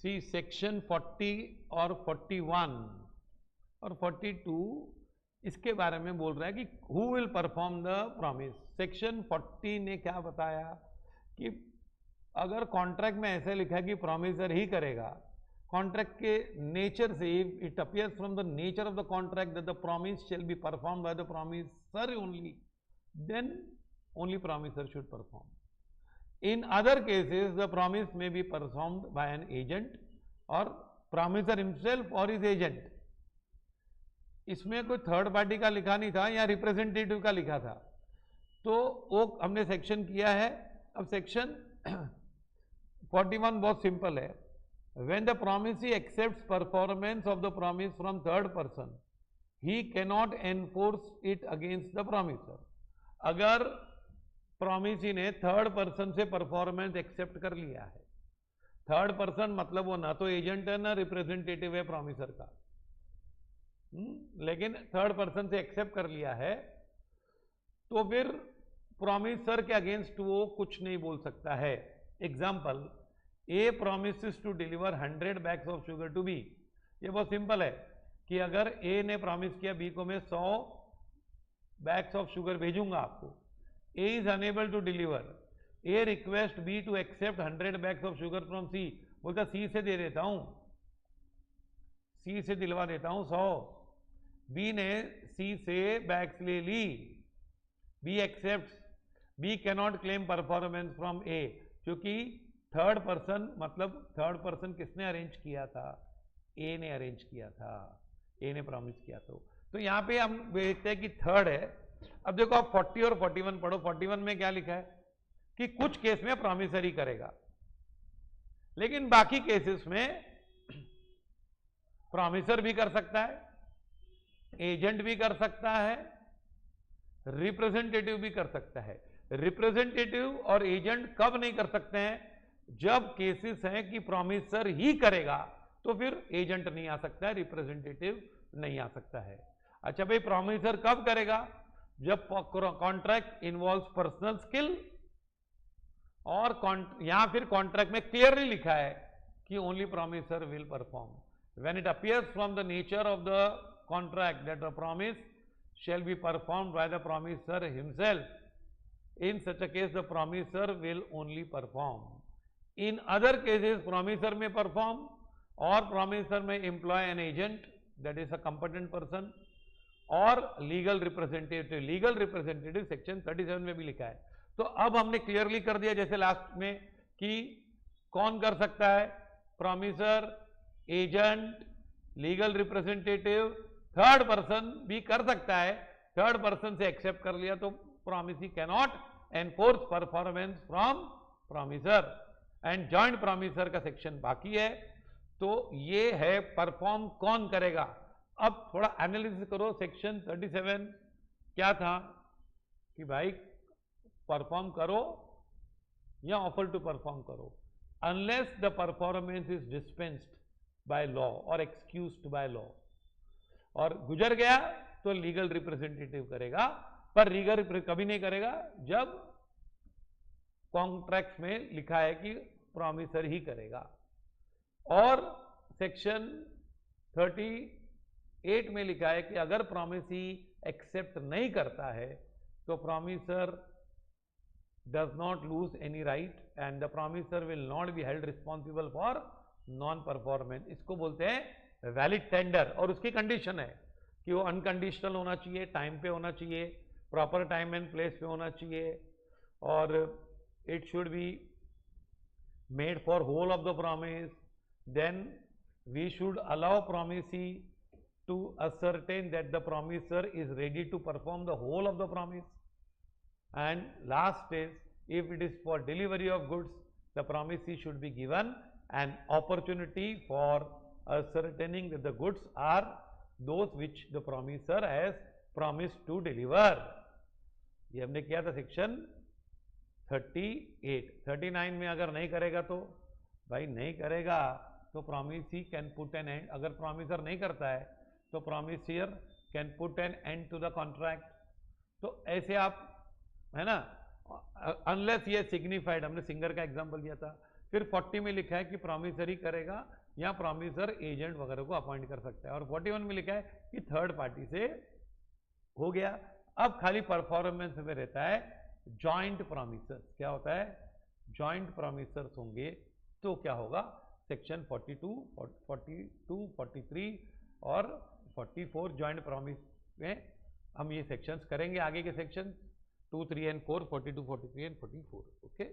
C section 40 और 41 और 42 इसके बारे में बोल रहा है कि who will perform the promise. Section 40 ने क्या बताया कि अगर कॉन्ट्रैक्ट में ऐसे लिखा है कि प्रॉमिसर ही करेगा, कॉन्ट्रैक्ट के नेचर से, it appears from the nature of the contract that the promise shall be perform by the promisor only, then only promisor should perform. In other cases, the promise may be performed by an agent or promiser himself or his agent. इसमें कोई third party का लिखा नहीं था या representative का लिखा था, तो वो हमने सेक्शन किया है। अब सेक्शन 41 बहुत सिंपल है। When the promisee accepts performance of the promise from third person, he cannot enforce it against the promiser. अगर प्रॉमिसी ने थर्ड पर्सन से परफॉर्मेंस एक्सेप्ट कर लिया है, थर्ड पर्सन मतलब वो ना तो एजेंट है ना रिप्रेजेंटेटिव है प्रॉमिसर का, लेकिन थर्ड पर्सन से एक्सेप्ट कर लिया है, तो फिर प्रॉमिसर के अगेंस्ट वो कुछ नहीं बोल सकता है। Example, A promises to deliver 100 bags of sugar to be. ये बहुत सिंपल है कि अगर ए ने प्रॉमिस किया बी को मैं 100 बैग्स ऑफ शुगर भेजूंगा आपको, A is unable to deliver. A request B to accept 100 bags of sugar from C. बोलता C से दे देता हूं, C से दिलवा देता हूं 100। B ने C से बैग्स ले ली, B accepts, B cannot claim performance from A, क्योंकि थर्ड पर्सन मतलब थर्ड पर्सन किसने अरेंज किया था? A ने अरेंज किया था, A ने प्रॉमिस किया। तो यहां पे हम देखते हैं कि थर्ड है। अब देखो आप 40 और 41 पढ़ो। 41 में क्या लिखा है कि कुछ केस में प्रॉमिसर ही करेगा, लेकिन बाकी केसेस में प्रॉमिसर भी कर सकता है, एजेंट भी कर सकता है, रिप्रेजेंटेटिव भी कर सकता है। रिप्रेजेंटेटिव और एजेंट कब नहीं कर सकते हैं? जब केसेस हैं कि प्रॉमिसर ही करेगा, तो फिर एजेंट नहीं आ सकता है, रिप्रेजेंटेटिव नहीं आ सकता है। अच्छा भाई, प्रॉमिसर कब करेगा? जब कॉन्ट्रैक्ट इन्वॉल्व्स पर्सनल स्किल और यहां फिर कॉन्ट्रैक्ट में क्लियरली लिखा है कि only promisor will perform. When it appears from the nature of the contract that the promise shall be performed by the promisor himself, in such a case the promisor will only perform. In other cases promisor में perform और promisor में employ an agent that is a competent person और legal representative. Legal representative section 37 में भी लिखा है। तो अब हमने क्लियरली कर दिया जैसे लास्ट में कि कौन कर सकता है? Promiser, agent, legal representative, third person भी कर सकता है। थर्ड पर्सन से एक्सेप्ट कर लिया तो promisee cannot enforce performance from promisor. And joint promisor का सेक्शन बाकी है। तो ये है परफॉर्म कौन करेगा। अब थोड़ा एनालिसिस करो। सेक्शन 37 क्या था कि भाई परफॉर्म करो या ऑफर टू परफॉर्म करो, unless the performance is dispensed by law और एक्सक्यूज्ड बाय लॉ, और गुजर गया तो लीगल रिप्रेजेंटेटिव करेगा, पर लीगल कभी नहीं करेगा जब कॉन्ट्रैक्ट में लिखा है कि प्रॉमिसर ही करेगा। और सेक्शन 38 में लिखा है कि अगर प्रॉमिसी एक्सेप्ट नहीं करता है तो promiser does not lose any right and the promisor will not be held responsible for non performance. इसको बोलते हैं वैलिड टेंडर। और उसकी कंडीशन है कि वो अनकंडीशनल होना चाहिए, टाइम पे होना चाहिए, प्रॉपर टाइम एंड प्लेस पे होना चाहिए, और it should be made for whole of the promise. Then we should allow promisee to ascertain that the promiser is ready to perform the whole of the promise. And last is, if it is for delivery of goods, the promisee should be given an opportunity for ascertaining that the goods are those which the promiser has promised to deliver. ये हमने किया था section 38। 39 में अगर नहीं करेगा तो भाई नहीं करेगा तो promisee can put an end. अगर प्रॉमिसर नहीं करता है तो promisee can put an end to the contract. तो ऐसे आप, है ना, अनलेस ये सिग्निफाइड, हमने सिंगर का एग्जांपल दिया था फिर 40 में लिखा है कि प्रॉमिसर ही करेगा या प्रॉमिसर एजेंट वगैरह को अपॉइंट कर सकता है, और 41 में लिखा है कि थर्ड पार्टी से हो गया। अब खाली परफॉर्मेंस में रहता है जॉइंट प्रॉमिसर्स। क्या होता है? जॉइंट प्रॉमिसर्स होंगे तो क्या होगा? सेक्शन 42, 43 और 44 जॉइंट प्रॉमिस में हम ये सेक्शंस करेंगे, आगे के सेक्शन 2, 3 एंड 4, 42, 43 एंड 44। ओके।